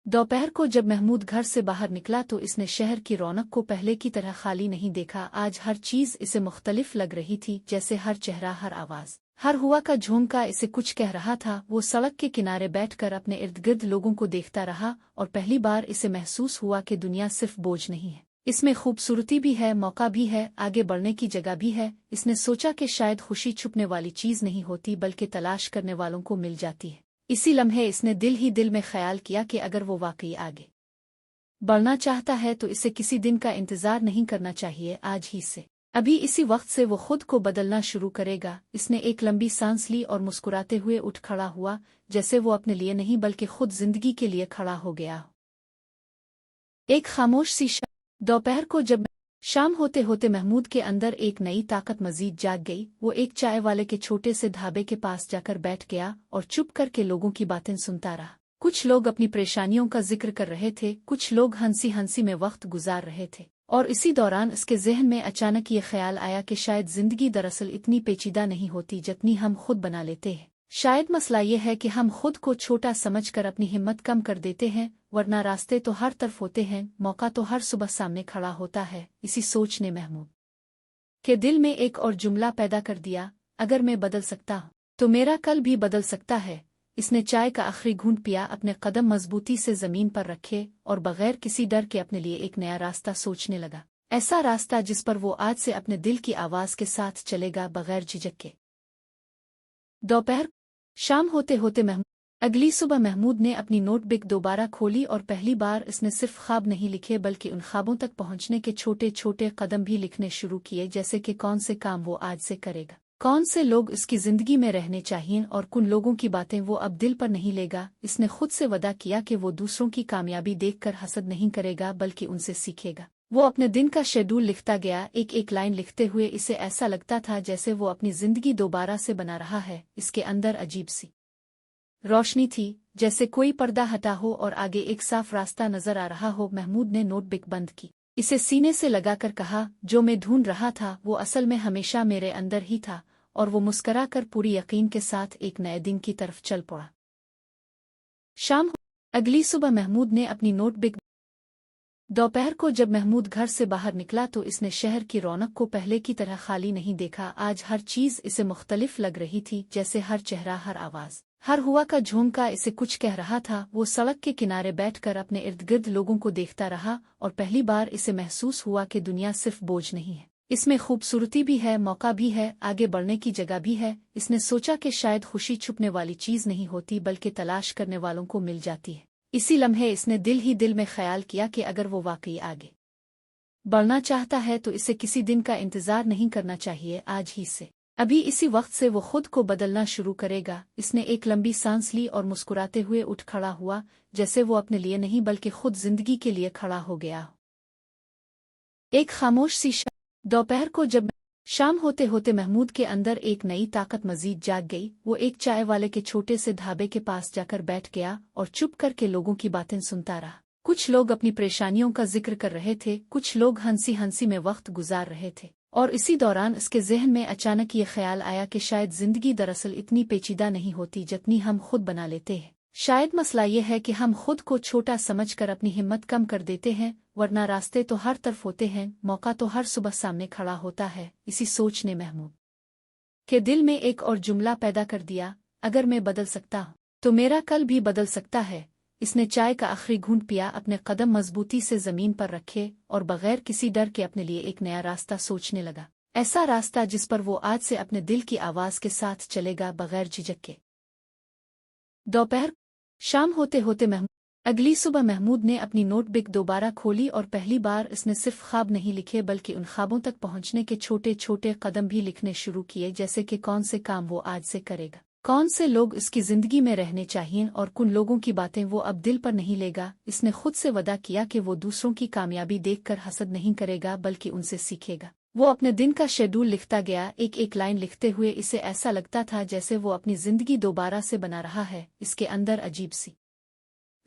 दोपहर को जब महमूद घर से बाहर निकला तो इसने शहर की रौनक को पहले की तरह खाली नहीं देखा। आज हर चीज इसे मुख्तलिफ लग रही थी, जैसे हर चेहरा, हर आवाज, हर हुआ का झोंका इसे कुछ कह रहा था। वो सड़क के किनारे बैठकर अपने इर्द गिर्द लोगों को देखता रहा और पहली बार इसे महसूस हुआ कि दुनिया सिर्फ बोझ नहीं है, इसमें खूबसूरती भी है, मौका भी है, आगे बढ़ने की जगह भी है। इसने सोचा कि शायद खुशी छुपने वाली चीज नहीं होती बल्कि तलाश करने वालों को मिल जाती है। इसी लम्हे इसने दिल ही दिल में ख्याल किया कि अगर वो वाकई आगे बढ़ना चाहता है तो इसे किसी दिन का इंतजार नहीं करना चाहिए, आज ही से, अभी इसी वक्त से वो खुद को बदलना शुरू करेगा। इसने एक लंबी सांस ली और मुस्कुराते हुए उठ खड़ा हुआ, जैसे वो अपने लिए नहीं बल्कि खुद जिंदगी के लिए खड़ा हो गया। एक खामोश सी दोपहर को जब शाम होते होते महमूद के अंदर एक नई ताकत मजीद जाग गई। वो एक चाय वाले के छोटे से ढाबे के पास जाकर बैठ गया और चुप करके लोगों की बातें सुनता रहा। कुछ लोग अपनी परेशानियों का जिक्र कर रहे थे, कुछ लोग हंसी हंसी में वक्त गुजार रहे थे, और इसी दौरान इसके ज़हन में अचानक ये ख्याल आया कि शायद जिंदगी दरअसल इतनी पेचीदा नहीं होती जितनी हम खुद बना लेते हैं। शायद मसला ये है कि हम खुद को छोटा समझकर अपनी हिम्मत कम कर देते हैं, वरना रास्ते तो हर तरफ होते हैं, मौका तो हर सुबह सामने खड़ा होता है। इसी सोच ने महमूद के दिल में एक और जुमला पैदा कर दिया, अगर मैं बदल सकता हूँ तो मेरा कल भी बदल सकता है। इसने चाय का आखिरी घूंट पिया, अपने कदम मजबूती से जमीन पर रखे और बगैर किसी डर के अपने लिए एक नया रास्ता सोचने लगा। ऐसा रास्ता जिस पर वो आज से अपने दिल की आवाज के साथ चलेगा, बगैर झिझक के। दोपहर शाम होते होते अगली सुबह महमूद ने अपनी नोटबुक दोबारा खोली और पहली बार इसने सिर्फ ख्वाब नहीं लिखे बल्कि उन ख्वाबों तक पहुंचने के छोटे छोटे कदम भी लिखने शुरू किए, जैसे कि कौन से काम वो आज से करेगा, कौन से लोग इसकी जिंदगी में रहने चाहिए और कुन लोगों की बातें वो अब दिल पर नहीं लेगा। इसने खुद से वादा किया कि वो दूसरों की कामयाबी देखकर हसद नहीं करेगा बल्कि उनसे सीखेगा। वो अपने दिन का शेड्यूल लिखता गया, एक एक लाइन लिखते हुए इसे ऐसा लगता था जैसे वो अपनी जिंदगी दोबारा से बना रहा है। इसके अंदर अजीब सी रोशनी थी, जैसे कोई पर्दा हटा हो और आगे एक साफ रास्ता नजर आ रहा हो। महमूद ने नोटबुक बंद की, इसे सीने से लगाकर कहा, जो मैं ढूंढ रहा था वो असल में हमेशा मेरे अंदर ही था। और वो मुस्कराकर पूरी यकीन के साथ एक नए दिन की तरफ चल पड़ा। शाम अगली सुबह महमूद ने अपनी नोटबुक दोपहर को जब महमूद घर से बाहर निकला तो इसने शहर की रौनक को पहले की तरह खाली नहीं देखा। आज हर चीज इसे मुख्तलिफ लग रही थी, जैसे हर चेहरा, हर आवाज, हर हुआ का झोंका इसे कुछ कह रहा था। वो सड़क के किनारे बैठकर अपने इर्द गिर्द लोगों को देखता रहा और पहली बार इसे महसूस हुआ कि दुनिया सिर्फ बोझ नहीं है, इसमें खूबसूरती भी है, मौका भी है, आगे बढ़ने की जगह भी है। इसने सोचा कि शायद खुशी छुपने वाली चीज नहीं होती बल्कि तलाश करने वालों को मिल जाती है। इसी लम्हे इसने दिल ही दिल में ख्याल किया कि अगर वो वाकई आगे बढ़ना चाहता है तो इसे किसी दिन का इंतजार नहीं करना चाहिए, आज ही से, अभी इसी वक्त से वो खुद को बदलना शुरू करेगा। इसने एक लंबी सांस ली और मुस्कुराते हुए उठ खड़ा हुआ, जैसे वो अपने लिए नहीं बल्कि खुद जिंदगी के लिए खड़ा हो गया। एक खामोश सी दोपहर को जब शाम होते होते महमूद के अंदर एक नई ताकत मजीद जाग गई। वो एक चाय वाले के छोटे से ढाबे के पास जाकर बैठ गया और चुप करके लोगों की बातें सुनता रहा। कुछ लोग अपनी परेशानियों का जिक्र कर रहे थे, कुछ लोग हंसी हंसी में वक्त गुजार रहे थे, और इसी दौरान इसके ज़हन में अचानक ये ख्याल आया कि शायद जिंदगी दरअसल इतनी पेचीदा नहीं होती जितनी हम खुद बना लेते हैं। शायद मसला ये है कि हम खुद को छोटा समझकर अपनी हिम्मत कम कर देते हैं, वरना रास्ते तो हर तरफ होते हैं, मौका तो हर सुबह सामने खड़ा होता है। इसी सोच ने महमूद के दिल में एक और जुमला पैदा कर दिया, अगर मैं बदल सकता हूँ तो मेरा कल भी बदल सकता है। इसने चाय का आखिरी घूंट पिया, अपने कदम मजबूती से जमीन पर रखे और बगैर किसी डर के अपने लिए एक नया रास्ता सोचने लगा। ऐसा रास्ता जिस पर वो आज से अपने दिल की आवाज के साथ चलेगा, बगैर झिझक के। दोपहर शाम होते होते अगली सुबह महमूद ने अपनी नोटबुक दोबारा खोली और पहली बार इसने सिर्फ ख्वाब नहीं लिखे बल्कि उन ख्वाबों तक पहुंचने के छोटे छोटे कदम भी लिखने शुरू किए, जैसे कि कौन से काम वो आज से करेगा, कौन से लोग इसकी जिंदगी में रहने चाहिए और कुन लोगों की बातें वो अब दिल पर नहीं लेगा। इसने खुद से वादा किया कि वो दूसरों की कामयाबी देखकर हसद नहीं करेगा बल्कि उनसे सीखेगा। वो अपने दिन का शेड्यूल लिखता गया, एक एक लाइन लिखते हुए इसे ऐसा लगता था जैसे वो अपनी जिंदगी दोबारा से बना रहा है। इसके अंदर अजीब सी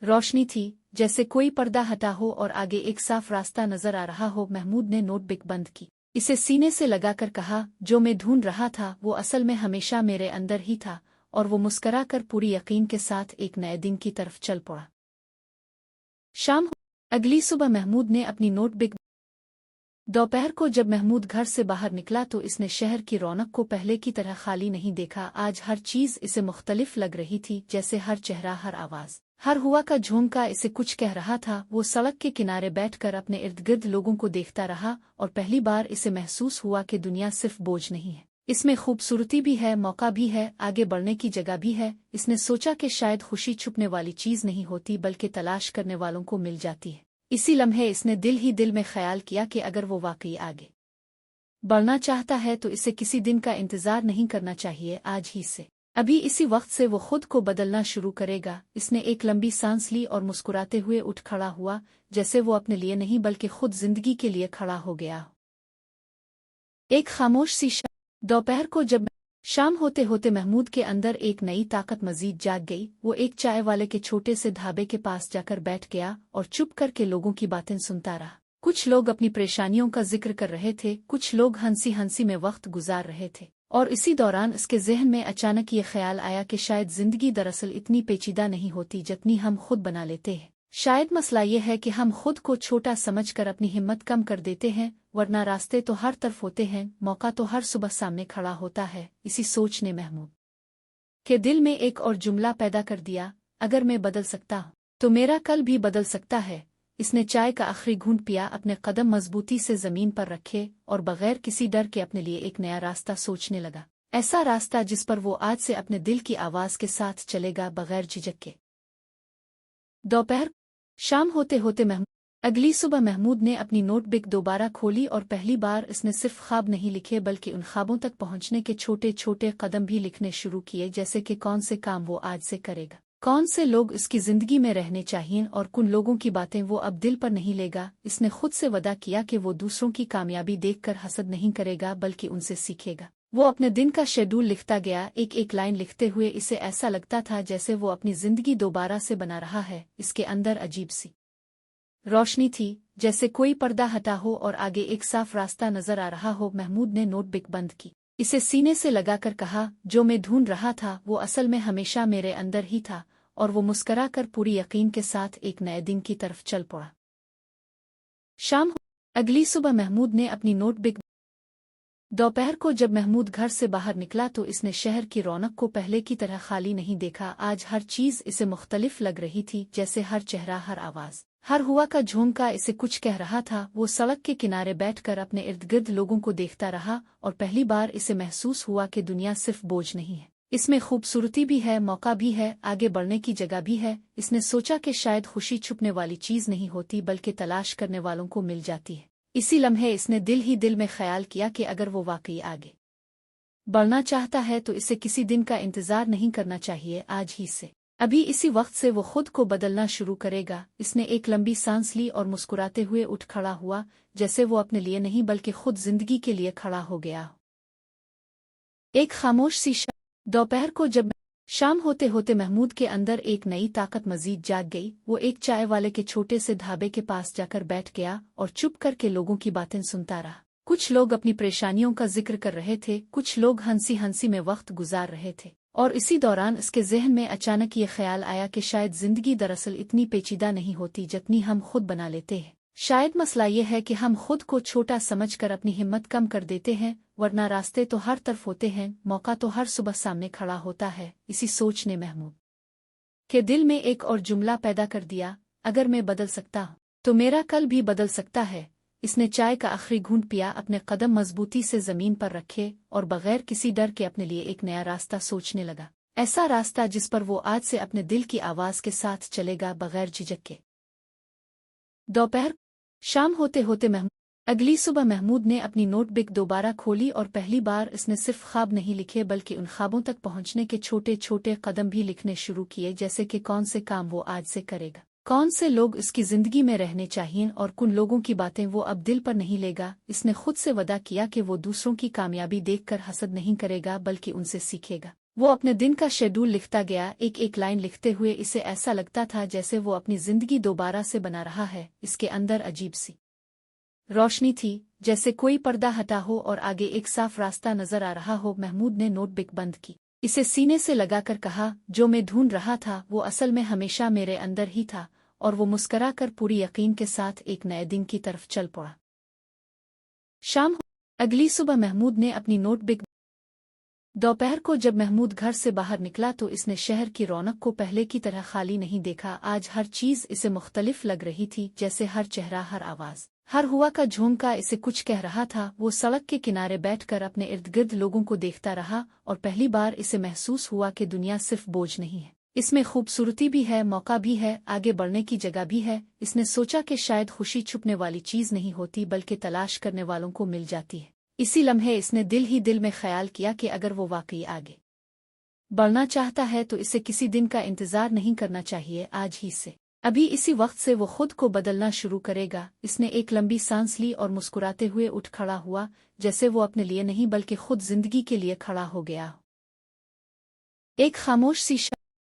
रोशनी थी, जैसे कोई पर्दा हटा हो और आगे एक साफ रास्ता नजर आ रहा हो। महमूद ने नोटबुक बंद की, इसे सीने से लगाकर कहा, जो मैं ढूंढ रहा था वो असल में हमेशा मेरे अंदर ही था। और वो मुस्कराकर पूरी यकीन के साथ एक नए दिन की तरफ चल पड़ा। शाम हो- अगली सुबह महमूद ने अपनी नोटबुक। दोपहर को जब महमूद घर से बाहर निकला तो इसने शहर की रौनक को पहले की तरह खाली नहीं देखा। आज हर चीज इसे मुख्तलिफ लग रही थी, जैसे हर चेहरा, हर आवाज, हर हुआ का झोंका इसे कुछ कह रहा था। वो सड़क के किनारे बैठकर अपने इर्द गिर्द लोगों को देखता रहा और पहली बार इसे महसूस हुआ कि दुनिया सिर्फ बोझ नहीं है, इसमें खूबसूरती भी है, मौका भी है, आगे बढ़ने की जगह भी है। इसने सोचा कि शायद खुशी छुपने वाली चीज नहीं होती बल्कि तलाश करने वालों को मिल जाती है। इसी लम्हे इसने दिल ही दिल में ख्याल किया कि अगर वो वाकई आगे बढ़ना चाहता है तो इसे किसी दिन का इंतजार नहीं करना चाहिए, आज ही से, अभी इसी वक्त से वो खुद को बदलना शुरू करेगा। इसने एक लंबी सांस ली और मुस्कुराते हुए उठ खड़ा हुआ, जैसे वो अपने लिए नहीं बल्कि खुद जिंदगी के लिए खड़ा हो गया। एक खामोश सी दोपहर को जब शाम होते होते महमूद के अंदर एक नई ताकत मजीद जाग गई। वो एक चाय वाले के छोटे से ढाबे के पास जाकर बैठ गया और चुप करके लोगों की बातें सुनता रहा। कुछ लोग अपनी परेशानियों का जिक्र कर रहे थे, कुछ लोग हंसी हंसी में वक्त गुजार रहे थे, और इसी दौरान इसके जहन में अचानक ये ख्याल आया कि शायद जिंदगी दरअसल इतनी पेचीदा नहीं होती जितनी हम खुद बना लेते हैं। शायद मसला ये है कि हम खुद को छोटा समझकर अपनी हिम्मत कम कर देते हैं, वरना रास्ते तो हर तरफ होते हैं, मौका तो हर सुबह सामने खड़ा होता है। इसी सोच ने महमूद के दिल में एक और जुमला पैदा कर दिया, अगर मैं बदल सकता हूँ तो मेरा कल भी बदल सकता है। इसने चाय का आखिरी घूंट पिया, अपने कदम मजबूती से जमीन पर रखे और बगैर किसी डर के अपने लिए एक नया रास्ता सोचने लगा। ऐसा रास्ता जिस पर वो आज से अपने दिल की आवाज के साथ चलेगा, बगैर झिझक के। दोपहर शाम होते होते अगली सुबह महमूद ने अपनी नोटबुक दोबारा खोली और पहली बार इसने सिर्फ ख्वाब नहीं लिखे बल्कि उन ख्वाबों तक पहुंचने के छोटे छोटे कदम भी लिखने शुरू किए, जैसे कि कौन से काम वो आज से करेगा, कौन से लोग इसकी जिंदगी में रहने चाहिए और कुन लोगों की बातें वो अब दिल पर नहीं लेगा। इसने खुद से वादा किया कि वो दूसरों की कामयाबी देखकर हसद नहीं करेगा बल्कि उनसे सीखेगा। वो अपने दिन का शेड्यूल लिखता गया, एक एक लाइन लिखते हुए इसे ऐसा लगता था जैसे वो अपनी जिंदगी दोबारा से बना रहा है। इसके अंदर अजीब सी रोशनी थी, जैसे कोई पर्दा हटा हो और आगे एक साफ रास्ता नजर आ रहा हो। महमूद ने नोटबुक बंद की, इसे सीने से लगाकर कहा, जो मैं ढूंढ रहा था वो असल में हमेशा मेरे अंदर ही था। और वो मुस्कराकर पूरी यकीन के साथ एक नए दिन की तरफ चल पड़ा। शाम अगली सुबह महमूद ने अपनी नोटबुक। दोपहर को जब महमूद घर से बाहर निकला तो इसने शहर की रौनक को पहले की तरह खाली नहीं देखा। आज हर चीज इसे मुख्तलिफ लग रही थी, जैसे हर चेहरा, हर आवाज, हर हुआ का झोंका इसे कुछ कह रहा था। वो सड़क के किनारे बैठकर अपने इर्द गिर्द लोगों को देखता रहा और पहली बार इसे महसूस हुआ कि दुनिया सिर्फ बोझ नहीं है, इसमें खूबसूरती भी है, मौका भी है, आगे बढ़ने की जगह भी है। इसने सोचा कि शायद खुशी छुपने वाली चीज नहीं होती बल्कि तलाश करने वालों को मिल जाती है। इसी लम्हे इसने दिल ही दिल में ख्याल किया कि अगर वो वाकई आगे बढ़ना चाहता है तो इसे किसी दिन का इंतजार नहीं करना चाहिए, आज ही से, अभी इसी वक्त से वो खुद को बदलना शुरू करेगा। इसने एक लंबी सांस ली और मुस्कुराते हुए उठ खड़ा हुआ, जैसे वो अपने लिए नहीं बल्कि खुद जिंदगी के लिए खड़ा हो गया। एक खामोश सी दोपहर को जब शाम होते होते महमूद के अंदर एक नई ताकत मजीद जाग गई। वो एक चाय वाले के छोटे से ढाबे के पास जाकर बैठ गया और चुप करके लोगों की बातें सुनता रहा। कुछ लोग अपनी परेशानियों का जिक्र कर रहे थे, कुछ लोग हंसी हंसी में वक्त गुजार रहे थे, और इसी दौरान इसके जहन में अचानक ये ख्याल आया कि शायद जिंदगी दरअसल इतनी पेचीदा नहीं होती जितनी हम खुद बना लेते हैं। शायद मसला ये है कि हम खुद को छोटा समझकर अपनी हिम्मत कम कर देते हैं, वरना रास्ते तो हर तरफ होते हैं, मौका तो हर सुबह सामने खड़ा होता है। इसी सोच ने महमूद के दिल में एक और जुमला पैदा कर दिया, अगर मैं बदल सकता हूँ तो मेरा कल भी बदल सकता है। इसने चाय का आखिरी घूंट पिया, अपने कदम मजबूती से जमीन पर रखे और बगैर किसी डर के अपने लिए एक नया रास्ता सोचने लगा। ऐसा रास्ता जिस पर वो आज से अपने दिल की आवाज के साथ चलेगा, बगैर झिझक के। दोपहर शाम होते होते अगली सुबह महमूद ने अपनी नोटबुक दोबारा खोली और पहली बार इसने सिर्फ ख्वाब नहीं लिखे बल्कि उन ख्वाबों तक पहुंचने के छोटे छोटे कदम भी लिखने शुरू किए, जैसे कि कौन से काम वो आज से करेगा, कौन से लोग इसकी जिंदगी में रहने चाहिए और कुन लोगों की बातें वो अब दिल पर नहीं लेगा। इसने खुद से वादा किया कि वो दूसरों की कामयाबी देखकर हसद नहीं करेगा बल्कि उनसे सीखेगा। वो अपने दिन का शेड्यूल लिखता गया, एक एक लाइन लिखते हुए इसे ऐसा लगता था जैसे वो अपनी जिंदगी दोबारा से बना रहा है। इसके अंदर अजीब सी रोशनी थी, जैसे कोई पर्दा हटा हो और आगे एक साफ रास्ता नजर आ रहा हो। महमूद ने नोटबुक बंद की, इसे सीने से लगाकर कहा, जो मैं ढूंढ रहा था वो असल में हमेशा मेरे अंदर ही था। और वो मुस्करा कर पूरी यकीन के साथ एक नए दिन की तरफ चल पड़ा। शाम हो अगली सुबह महमूद ने अपनी नोटबुक दोपहर को जब महमूद घर से बाहर निकला तो इसने शहर की रौनक को पहले की तरह खाली नहीं देखा। आज हर चीज इसे मुख्तलिफ लग रही थी, जैसे हर चेहरा, हर आवाज, हर हुआ का झोंका इसे कुछ कह रहा था। वो सड़क के किनारे बैठकर अपने इर्द गिर्द लोगों को देखता रहा और पहली बार इसे महसूस हुआ कि दुनिया सिर्फ बोझ नहीं है, इसमें खूबसूरती भी है, मौका भी है, आगे बढ़ने की जगह भी है। इसने सोचा कि शायद खुशी छुपने वाली चीज नहीं होती बल्कि तलाश करने वालों को मिल जाती है। इसी लम्हे इसने दिल ही दिल में ख्याल किया कि अगर वो वाकई आगे बढ़ना चाहता है तो इसे किसी दिन का इंतजार नहीं करना चाहिए, आज ही से, अभी इसी वक्त से वो खुद को बदलना शुरू करेगा। इसने एक लंबी सांस ली और मुस्कुराते हुए उठ खड़ा हुआ, जैसे वो अपने लिए नहीं बल्कि खुद जिंदगी के लिए खड़ा हो गया। एक खामोश सी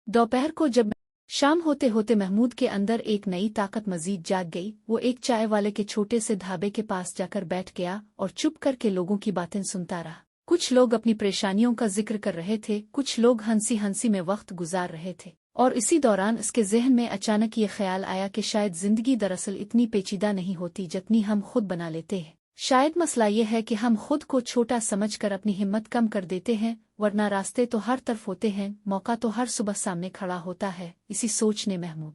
दोपहर को जब शाम होते होते महमूद के अंदर एक नई ताकत मजीद जाग गई। वो एक चाय वाले के छोटे से ढाबे के पास जाकर बैठ गया और चुप करके लोगों की बातें सुनता रहा। कुछ लोग अपनी परेशानियों का जिक्र कर रहे थे, कुछ लोग हंसी हंसी में वक्त गुजार रहे थे, और इसी दौरान इसके जहन में अचानक ये ख्याल आया कि शायद जिंदगी दरअसल इतनी पेचीदा नहीं होती जितनी हम खुद बना लेते हैं। शायद मसला ये है कि हम खुद को छोटा समझकर अपनी हिम्मत कम कर देते हैं, वरना रास्ते तो हर तरफ होते हैं, मौका तो हर सुबह सामने खड़ा होता है। इसी सोच ने महमूद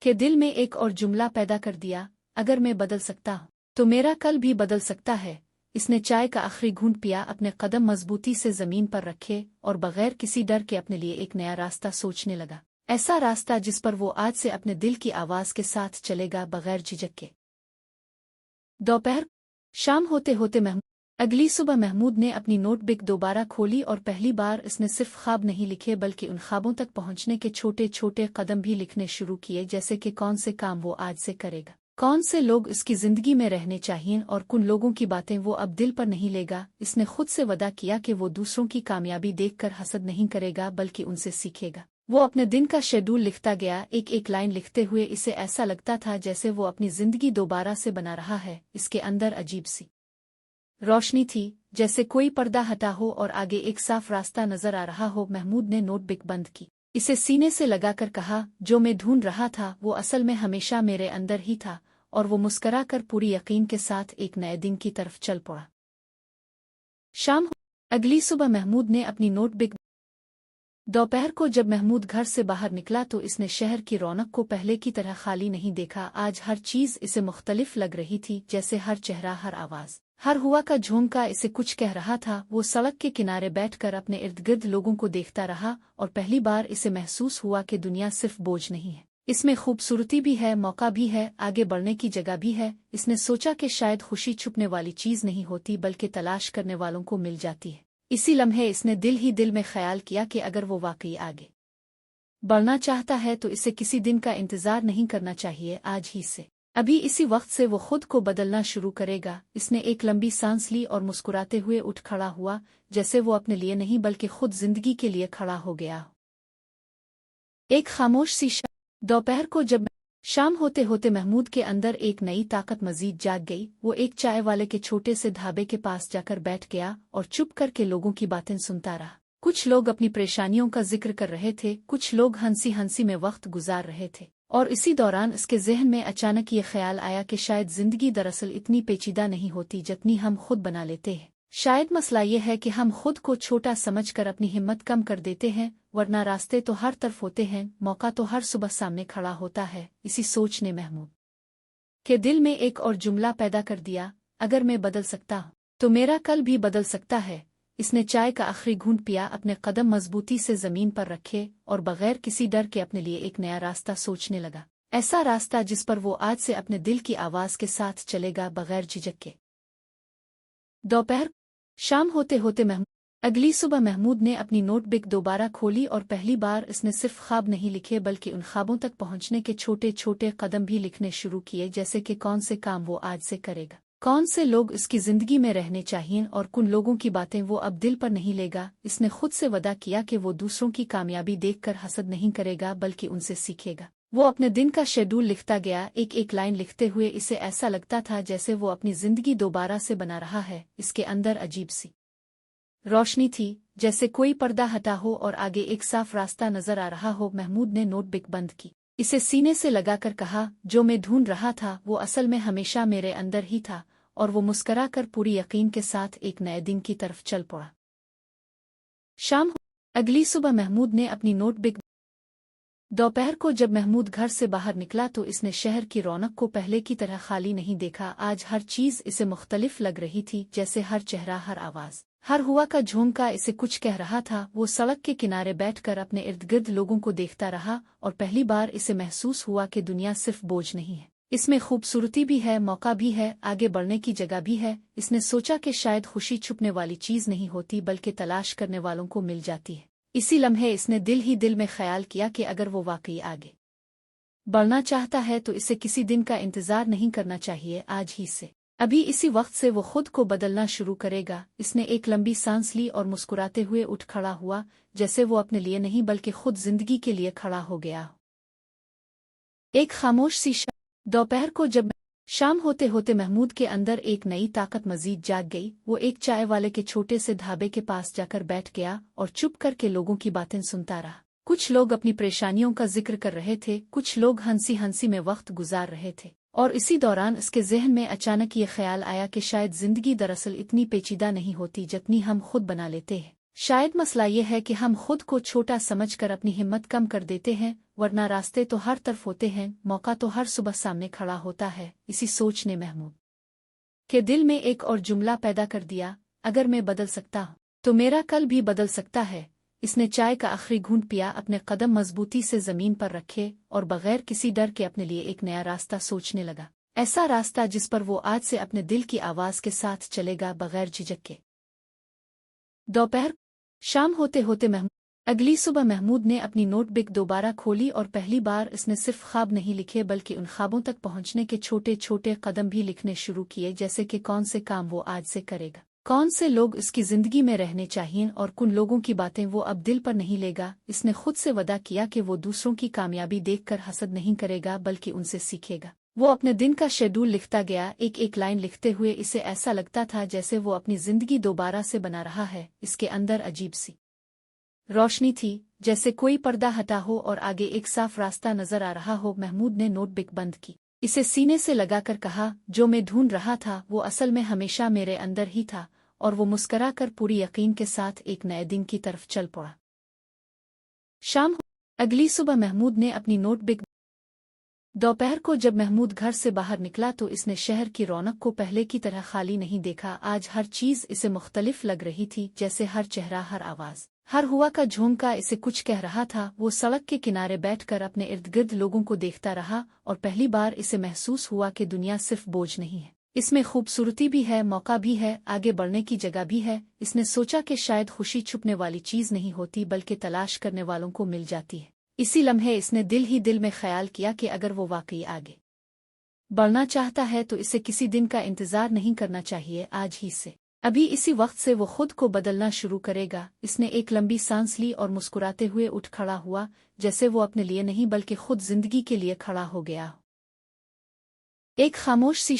के दिल में एक और जुमला पैदा कर दिया, अगर मैं बदल सकता हूँ तो मेरा कल भी बदल सकता है। इसने चाय का आखिरी घूंट पिया, अपने कदम मजबूती से जमीन पर रखे और बगैर किसी डर के अपने लिए एक नया रास्ता सोचने लगा। ऐसा रास्ता जिस पर वो आज से अपने दिल की आवाज के साथ चलेगा, बगैर झिझक के। दोपहर शाम होते होते अगली सुबह महमूद ने अपनी नोटबुक दोबारा खोली और पहली बार इसने सिर्फ ख्वाब नहीं लिखे बल्कि उन ख्वाबों तक पहुंचने के छोटे छोटे कदम भी लिखने शुरू किए, जैसे कि कौन से काम वो आज से करेगा, कौन से लोग इसकी जिंदगी में रहने चाहिए और कुन लोगों की बातें वो अब दिल पर नहीं लेगा। इसने खुद से वादा किया कि वो दूसरों की कामयाबी देखकर हसद नहीं करेगा बल्कि उनसे सीखेगा। वो अपने दिन का शेड्यूल लिखता गया, एक एक लाइन लिखते हुए इसे ऐसा लगता था जैसे वो अपनी जिंदगी दोबारा से बना रहा है। इसके अंदर अजीब सी रोशनी थी, जैसे कोई पर्दा हटा हो और आगे एक साफ रास्ता नजर आ रहा हो। महमूद ने नोटबुक बंद की, इसे सीने से लगाकर कहा, जो मैं ढूंढ रहा था वो असल में हमेशा मेरे अंदर ही था, और वो मुस्करा कर पूरी यकीन के साथ एक नए दिन की तरफ चल पड़ा। शाम अगली सुबह महमूद ने अपनी नोटबुक दोपहर को जब महमूद घर से बाहर निकला तो इसने शहर की रौनक को पहले की तरह खाली नहीं देखा। आज हर चीज इसे मुख्तलिफ लग रही थी, जैसे हर चेहरा, हर आवाज, हर हुआ का झोंका इसे कुछ कह रहा था। वो सड़क के किनारे बैठकर अपने इर्द गिर्द लोगों को देखता रहा और पहली बार इसे महसूस हुआ कि दुनिया सिर्फ बोझ नहीं है, इसमें खूबसूरती भी है, मौका भी है, आगे बढ़ने की जगह भी है। इसने सोचा कि शायद खुशी छुपने वाली चीज नहीं होती बल्कि तलाश करने वालों को मिल जाती है। इसी लम्हे इसने दिल ही दिल में ख्याल किया कि अगर वो वाकई आगे बढ़ना चाहता है तो इसे किसी दिन का इंतजार नहीं करना चाहिए, आज ही से, अभी इसी वक्त से वो खुद को बदलना शुरू करेगा। इसने एक लंबी सांस ली और मुस्कुराते हुए उठ खड़ा हुआ, जैसे वो अपने लिए नहीं बल्कि खुद जिंदगी के लिए खड़ा हो गया। एक खामोश सी दोपहर को जब शाम होते होते महमूद के अंदर एक नई ताकत मजीद जाग गई। वो एक चाय वाले के छोटे से ढाबे के पास जाकर बैठ गया और चुप करके लोगों की बातें सुनता रहा। कुछ लोग अपनी परेशानियों का जिक्र कर रहे थे, कुछ लोग हंसी हंसी में वक्त गुजार रहे थे, और इसी दौरान इसके जहन में अचानक ये ख्याल आया कि शायद जिंदगी दरअसल इतनी पेचीदा नहीं होती जितनी हम खुद बना लेते हैं। शायद मसला ये है कि हम खुद को छोटा समझकर अपनी हिम्मत कम कर देते हैं, वरना रास्ते तो हर तरफ होते हैं, मौका तो हर सुबह सामने खड़ा होता है। इसी सोच ने महमूद के दिल में एक और जुमला पैदा कर दिया, अगर मैं बदल सकता हूँ तो मेरा कल भी बदल सकता है। इसने चाय का आखिरी घूंट पिया, अपने कदम मजबूती से जमीन पर रखे और बगैर किसी डर के अपने लिए एक नया रास्ता सोचने लगा। ऐसा रास्ता जिस पर वो आज से अपने दिल की आवाज के साथ चलेगा, बगैर झिझक के। दोपहर शाम होते होते अगली सुबह महमूद ने अपनी नोटबुक दोबारा खोली और पहली बार इसने सिर्फ ख्वाब नहीं लिखे बल्कि उन ख्वाबों तक पहुंचने के छोटे छोटे कदम भी लिखने शुरू किए, जैसे कि कौन से काम वो आज से करेगा, कौन से लोग इसकी जिंदगी में रहने चाहिए और कुन लोगों की बातें वो अब दिल पर नहीं लेगा। इसने खुद से वादा किया कि वो दूसरों की कामयाबी देखकर हसद नहीं करेगा बल्कि उनसे सीखेगा। वो अपने दिन का शेड्यूल लिखता गया, एक एक लाइन लिखते हुए इसे ऐसा लगता था जैसे वो अपनी जिंदगी दोबारा से बना रहा है। इसके अंदर अजीब सी रोशनी थी, जैसे कोई पर्दा हटा हो और आगे एक साफ रास्ता नजर आ रहा हो। महमूद ने नोटबुक बंद की, इसे सीने से लगाकर कहा, जो मैं ढूंढ रहा था वो असल में हमेशा मेरे अंदर ही था, और वो मुस्कराकर पूरी यकीन के साथ एक नए दिन की तरफ चल पड़ा। शाम हो अगली सुबह महमूद ने अपनी नोटबुक दोपहर को जब महमूद घर से बाहर निकला तो इसने शहर की रौनक को पहले की तरह खाली नहीं देखा। आज हर चीज इसे मुख्तलिफ लग रही थी, जैसे हर चेहरा, हर आवाज, हर हुआ का झोंका इसे कुछ कह रहा था। वो सड़क के किनारे बैठकर अपने इर्द गिर्द लोगों को देखता रहा, और पहली बार इसे महसूस हुआ कि दुनिया सिर्फ बोझ नहीं है, इसमें खूबसूरती भी है, मौका भी है, आगे बढ़ने की जगह भी है। इसने सोचा कि शायद खुशी छुपने वाली चीज नहीं होती बल्कि तलाश करने वालों को मिल जाती है। इसी लम्हे इसने दिल ही दिल में ख्याल किया कि अगर वो वाकई आगे बढ़ना चाहता है तो इसे किसी दिन का इंतजार नहीं करना चाहिए, आज ही से, अभी इसी वक्त से वो खुद को बदलना शुरू करेगा। इसने एक लंबी सांस ली और मुस्कुराते हुए उठ खड़ा हुआ, जैसे वो अपने लिए नहीं बल्कि खुद जिंदगी के लिए खड़ा हो गया। एक खामोश सी दोपहर को जब शाम होते होते महमूद के अंदर एक नई ताकत मजीद जाग गई। वो एक चाय वाले के छोटे से ढाबे के पास जाकर बैठ गया और चुप करके लोगों की बातें सुनता रहा। कुछ लोग अपनी परेशानियों का जिक्र कर रहे थे, कुछ लोग हंसी हंसी में वक्त गुजार रहे थे, और इसी दौरान इसके जहन में अचानक ये ख्याल आया कि शायद जिंदगी दरअसल इतनी पेचीदा नहीं होती जितनी हम खुद बना लेते हैं। शायद मसला ये है कि हम खुद को छोटा समझकर अपनी हिम्मत कम कर देते हैं, वरना रास्ते तो हर तरफ होते हैं, मौका तो हर सुबह सामने खड़ा होता है। इसी सोच ने महमूद के दिल में एक और जुमला पैदा कर दिया, अगर मैं बदल सकता हूँ तो मेरा कल भी बदल सकता है। इसने चाय का आखिरी घूंट पिया, अपने कदम मजबूती से जमीन पर रखे और बगैर किसी डर के अपने लिए एक नया रास्ता सोचने लगा। ऐसा रास्ता जिस पर वो आज से अपने दिल की आवाज के साथ चलेगा, बगैर झिझक के। दोपहर शाम होते होते अगली सुबह महमूद ने अपनी नोटबुक दोबारा खोली, और पहली बार इसने सिर्फ ख्वाब नहीं लिखे बल्कि उन ख्वाबों तक पहुंचने के छोटे छोटे कदम भी लिखने शुरू किए, जैसे कि कौन से काम वो आज से करेगा, कौन से लोग इसकी जिंदगी में रहने चाहिए, और कुन लोगों की बातें वो अब दिल पर नहीं लेगा। इसने खुद से वादा किया कि वो दूसरों की कामयाबी देखकर हसद नहीं करेगा बल्कि उनसे सीखेगा। वो अपने दिन का शेड्यूल लिखता गया, एक एक लाइन लिखते हुए इसे ऐसा लगता था जैसे वो अपनी जिंदगी दोबारा से बना रहा है। इसके अंदर अजीब सी रोशनी थी, जैसे कोई पर्दा हटा हो और आगे एक साफ रास्ता नजर आ रहा हो। महमूद ने नोटबुक बंद की, इसे सीने से लगाकर कहा, जो मैं ढूंढ रहा था वो असल में हमेशा मेरे अंदर ही था, और वो मुस्कराकर पूरी यकीन के साथ एक नए दिन की तरफ चल पड़ा। शाम अगली सुबह महमूद ने अपनी नोटबुक दोपहर को जब महमूद घर से बाहर निकला तो इसने शहर की रौनक को पहले की तरह खाली नहीं देखा। आज हर चीज इसे मुख्तलिफ लग रही थी, जैसे हर चेहरा, हर आवाज, हर हुआ का झोंका इसे कुछ कह रहा था। वो सड़क के किनारे बैठकर अपने इर्द गिर्द लोगों को देखता रहा, और पहली बार इसे महसूस हुआ कि दुनिया सिर्फ बोझ नहीं है, इसमें खूबसूरती भी है, मौका भी है, आगे बढ़ने की जगह भी है। इसने सोचा कि शायद खुशी छुपने वाली चीज नहीं होती बल्कि तलाश करने वालों को मिल जाती है। इसी लम्हे इसने दिल ही दिल में ख्याल किया कि अगर वो वाकई आगे बढ़ना चाहता है तो इसे किसी दिन का इंतजार नहीं करना चाहिए, आज ही से, अभी इसी वक्त से वो खुद को बदलना शुरू करेगा। इसने एक लंबी सांस ली और मुस्कुराते हुए उठ खड़ा हुआ, जैसे वो अपने लिए नहीं बल्कि खुद जिंदगी के लिए खड़ा हो गया। एक खामोश सी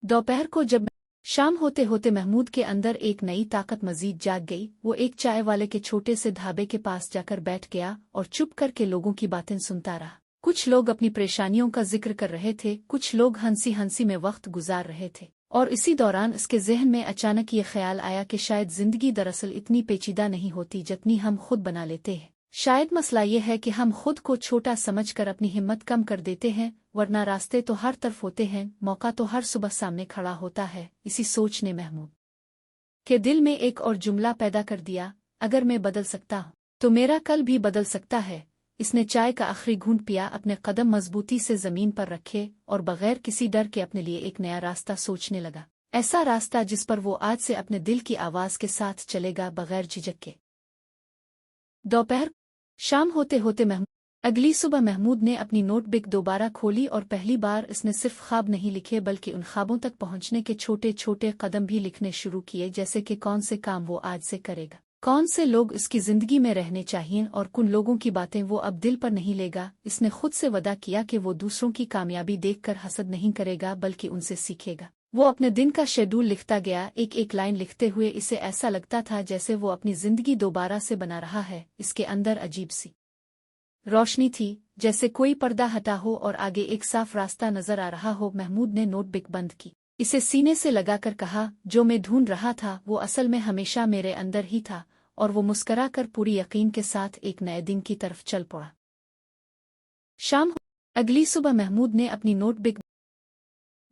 दोपहर को जब शाम होते होते महमूद के अंदर एक नई ताकत मजीद जाग गई। वो एक चाय वाले के छोटे से ढाबे के पास जाकर बैठ गया और चुप करके लोगों की बातें सुनता रहा। कुछ लोग अपनी परेशानियों का जिक्र कर रहे थे, कुछ लोग हंसी हंसी में वक्त गुजार रहे थे, और इसी दौरान इसके जहन में अचानक ये ख्याल आया कि शायद जिंदगी दरअसल इतनी पेचीदा नहीं होती जितनी हम खुद बना लेते हैं। शायद मसला ये है कि हम खुद को छोटा समझकर अपनी हिम्मत कम कर देते हैं, वरना रास्ते तो हर तरफ होते हैं, मौका तो हर सुबह सामने खड़ा होता है। इसी सोच ने महमूद के दिल में एक और जुमला पैदा कर दिया, अगर मैं बदल सकता हूँ तो मेरा कल भी बदल सकता है। इसने चाय का आखिरी घूंट पिया, अपने कदम मजबूती से जमीन पर रखे और बगैर किसी डर के अपने लिए एक नया रास्ता सोचने लगा। ऐसा रास्ता जिस पर वो आज से अपने दिल की आवाज के साथ चलेगा, बगैर झिझक के। दोपहर शाम होते होते अगली सुबह महमूद ने अपनी नोटबुक दोबारा खोली, और पहली बार इसने सिर्फ ख्वाब नहीं लिखे बल्कि उन ख्वाबों तक पहुंचने के छोटे छोटे कदम भी लिखने शुरू किए, जैसे कि कौन से काम वो आज से करेगा, कौन से लोग इसकी जिंदगी में रहने चाहिए, और कुन लोगों की बातें वो अब दिल पर नहीं लेगा। इसने खुद से वादा किया कि वो दूसरों की कामयाबी देखकर हसद नहीं करेगा बल्कि उनसे सीखेगा। वो अपने दिन का शेड्यूल लिखता गया, एक एक लाइन लिखते हुए इसे ऐसा लगता था जैसे वो अपनी जिंदगी दोबारा से बना रहा है। इसके अंदर अजीब सी रोशनी थी, जैसे कोई पर्दा हटा हो और आगे एक साफ रास्ता नजर आ रहा हो। महमूद ने नोटबुक बंद की, इसे सीने से लगाकर कहा, जो मैं ढूंढ रहा था वो असल में हमेशा मेरे अंदर ही था। और वो मुस्कराकर पूरी यकीन के साथ एक नए दिन की तरफ चल पड़ा। शाम अगली सुबह महमूद ने अपनी नोटबुक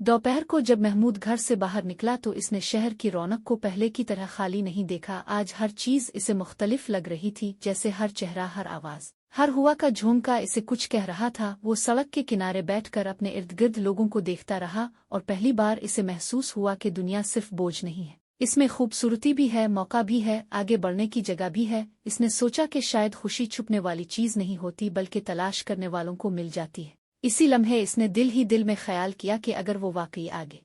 दोपहर को जब महमूद घर से बाहर निकला तो इसने शहर की रौनक को पहले की तरह खाली नहीं देखा। आज हर चीज इसे मुख्तलिफ लग रही थी, जैसे हर चेहरा, हर आवाज, हर हुआ का झोंका इसे कुछ कह रहा था। वो सड़क के किनारे बैठकर अपने इर्द गिर्द लोगों को देखता रहा और पहली बार इसे महसूस हुआ कि दुनिया सिर्फ बोझ नहीं है, इसमें खूबसूरती भी है, मौका भी है, आगे बढ़ने की जगह भी है। इसने सोचा कि शायद खुशी छुपने वाली चीज नहीं होती बल्कि तलाश करने वालों को मिल जाती है। इसी लम्हे इसने दिल ही दिल में ख्याल किया कि अगर वो वाकई आगे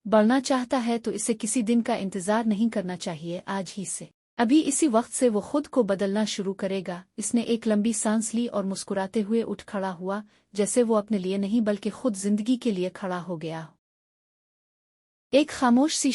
बढ़ना चाहता है तो इसे किसी दिन का इंतजार नहीं करना चाहिए, आज ही से, अभी इसी वक्त से वो खुद को बदलना शुरू करेगा। इसने एक लंबी सांस ली और मुस्कुराते हुए उठ खड़ा हुआ, जैसे वो अपने लिए नहीं बल्कि खुद जिंदगी के लिए खड़ा हो गया। एक खामोश सी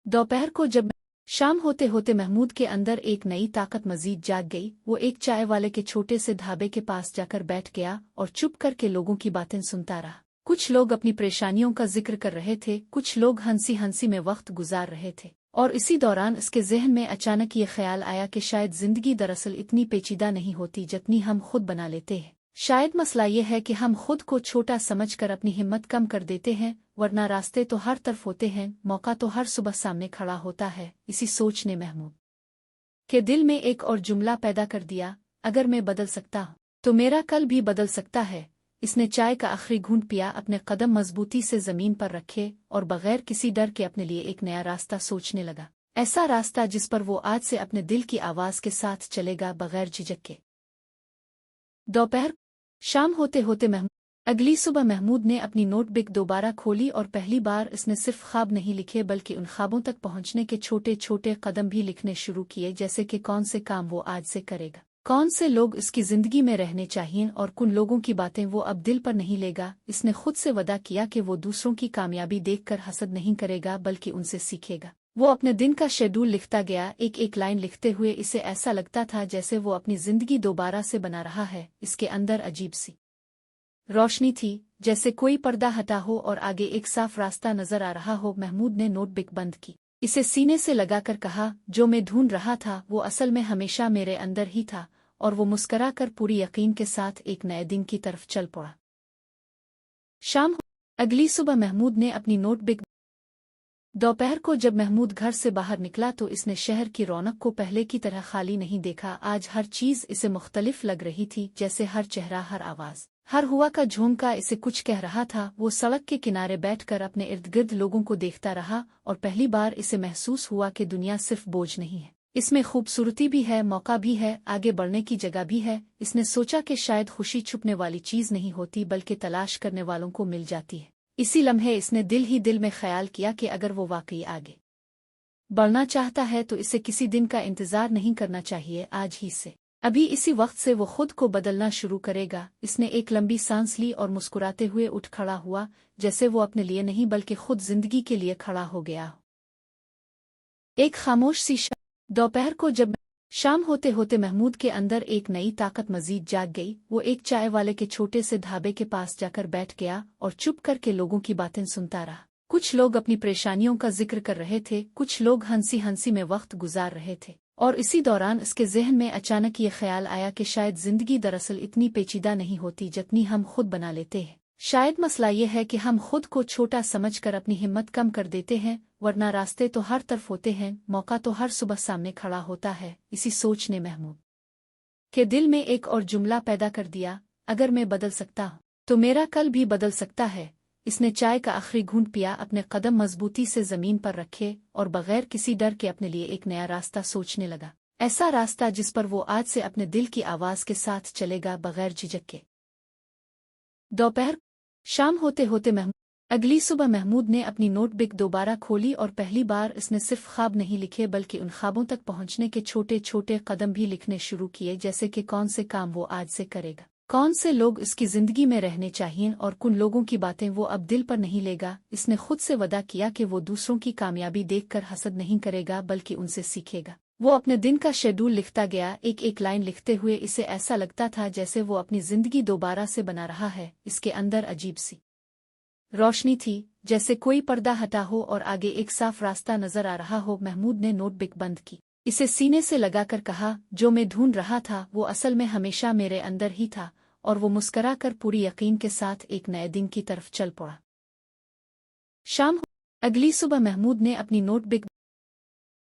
दोपहर को जब शाम होते होते महमूद के अंदर एक नई ताकत मजीद जाग गई। वो एक चाय वाले के छोटे से ढाबे के पास जाकर बैठ गया और चुप करके लोगों की बातें सुनता रहा। कुछ लोग अपनी परेशानियों का जिक्र कर रहे थे, कुछ लोग हंसी हंसी में वक्त गुजार रहे थे। और इसी दौरान इसके जहन में अचानक ये ख्याल आया कि शायद जिंदगी दरअसल इतनी पेचीदा नहीं होती जितनी हम खुद बना लेते हैं। शायद मसला ये है कि हम खुद को छोटा समझकर अपनी हिम्मत कम कर देते हैं, वरना रास्ते तो हर तरफ होते हैं, मौका तो हर सुबह सामने खड़ा होता है। इसी सोच ने महमूद के दिल में एक और जुमला पैदा कर दिया, अगर मैं बदल सकता हूँ तो मेरा कल भी बदल सकता है। इसने चाय का आखिरी घूंट पिया, अपने कदम मजबूती से जमीन पर रखे और बगैर किसी डर के अपने लिए एक नया रास्ता सोचने लगा। ऐसा रास्ता जिस पर वो आज से अपने दिल की आवाज के साथ चलेगा, बगैर झिझक के। दोपहर शाम होते होते अगली सुबह महमूद ने अपनी नोटबुक दोबारा खोली और पहली बार इसने सिर्फ ख्वाब नहीं लिखे बल्कि उन ख्वाबों तक पहुंचने के छोटे छोटे कदम भी लिखने शुरू किए, जैसे कि कौन से काम वो आज से करेगा, कौन से लोग इसकी जिंदगी में रहने चाहिए और कुन लोगों की बातें वो अब दिल पर नहीं लेगा। इसने खुद से वादा किया कि वो दूसरों की कामयाबी देखकर हसद नहीं करेगा बल्कि उनसे सीखेगा। वो अपने दिन का शेड्यूल लिखता गया, एक एक लाइन लिखते हुए इसे ऐसा लगता था जैसे वो अपनी जिंदगी दोबारा से बना रहा है। इसके अंदर अजीब सी रोशनी थी, जैसे कोई पर्दा हटा हो और आगे एक साफ रास्ता नजर आ रहा हो। महमूद ने नोटबुक बंद की, इसे सीने से लगाकर कहा, जो मैं ढूंढ रहा था वो असल में हमेशा मेरे अंदर ही था। और वो मुस्कराकर पूरी यकीन के साथ एक नए दिन की तरफ चल पड़ा। शाम अगली सुबह महमूद ने अपनी नोटबुक दोपहर को जब महमूद घर से बाहर निकला तो इसने शहर की रौनक को पहले की तरह खाली नहीं देखा। आज हर चीज इसे मुख्तलिफ लग रही थी, जैसे हर चेहरा, हर आवाज, हर हुआ का झोंका इसे कुछ कह रहा था। वो सड़क के किनारे बैठकर अपने इर्द गिर्द लोगों को देखता रहा और पहली बार इसे महसूस हुआ कि दुनिया सिर्फ बोझ नहीं है, इसमें खूबसूरती भी है, मौका भी है, आगे बढ़ने की जगह भी है। इसने सोचा कि शायद खुशी छुपने वाली चीज नहीं होती बल्कि तलाश करने वालों को मिल जाती है। इसी लम्हे इसने दिल ही दिल में ख्याल किया कि अगर वो वाकई आगे बढ़ना चाहता है तो इसे किसी दिन का इंतजार नहीं करना चाहिए, आज ही से, अभी इसी वक्त से वो खुद को बदलना शुरू करेगा। इसने एक लंबी सांस ली और मुस्कुराते हुए उठ खड़ा हुआ, जैसे वो अपने लिए नहीं बल्कि खुद जिंदगी के लिए खड़ा हो गया। एक खामोश सी दोपहर को जब शाम होते होते महमूद के अंदर एक नई ताकत मजीद जाग गई। वो एक चाय वाले के छोटे से ढाबे के पास जाकर बैठ गया और चुप करके लोगों की बातें सुनता रहा। कुछ लोग अपनी परेशानियों का जिक्र कर रहे थे, कुछ लोग हंसी हंसी में वक्त गुजार रहे थे। और इसी दौरान इसके जहन में अचानक ये ख्याल आया कि शायद जिंदगी दरअसल इतनी पेचीदा नहीं होती जितनी हम खुद बना लेते हैं। शायद मसला ये है कि हम खुद को छोटा समझकर अपनी हिम्मत कम कर देते हैं, वरना रास्ते तो हर तरफ होते हैं, मौका तो हर सुबह सामने खड़ा होता है। इसी सोच ने महमूद के दिल में एक और जुमला पैदा कर दिया, अगर मैं बदल सकता हूँ तो मेरा कल भी बदल सकता है। इसने चाय का आखिरी घूंट पिया, अपने कदम मजबूती से जमीन पर रखे और बगैर किसी डर के अपने लिए एक नया रास्ता सोचने लगा। ऐसा रास्ता जिस पर वो आज से अपने दिल की आवाज के साथ चलेगा, बगैर झिझक के। दोपहर शाम होते होते अगली सुबह महमूद ने अपनी नोटबुक दोबारा खोली और पहली बार इसने सिर्फ ख्वाब नहीं लिखे बल्कि उन ख्वाबों तक पहुंचने के छोटे छोटे कदम भी लिखने शुरू किए, जैसे कि कौन से काम वो आज से करेगा, कौन से लोग इसकी जिंदगी में रहने चाहिए और कुन लोगों की बातें वो अब दिल पर नहीं लेगा। इसने खुद से वादा किया कि वो दूसरों की कामयाबी देखकर हसद नहीं करेगा बल्कि उनसे सीखेगा। وہ اپنے دن کا شیڈول لکھتا گیا، ایک ایک لائن لکھتے ہوئے اسے ایسا لگتا تھا جیسے وہ اپنی زندگی دوبارہ سے بنا رہا ہے۔ اس کے اندر عجیب سی روشنی تھی، جیسے کوئی پردہ ہٹا ہو اور آگے ایک صاف راستہ نظر آ رہا ہو۔ محمود نے نوٹ بک بند کی، اسے سینے سے لگا کر کہا، جو میں ڈھونڈ رہا تھا وہ اصل میں ہمیشہ میرے اندر ہی تھا، اور وہ مسکرا کر پوری یقین کے ساتھ ایک نئے دن کی طرف چل پڑا۔ شام ہو، اگلی صبح محمود نے اپنی نوٹ بک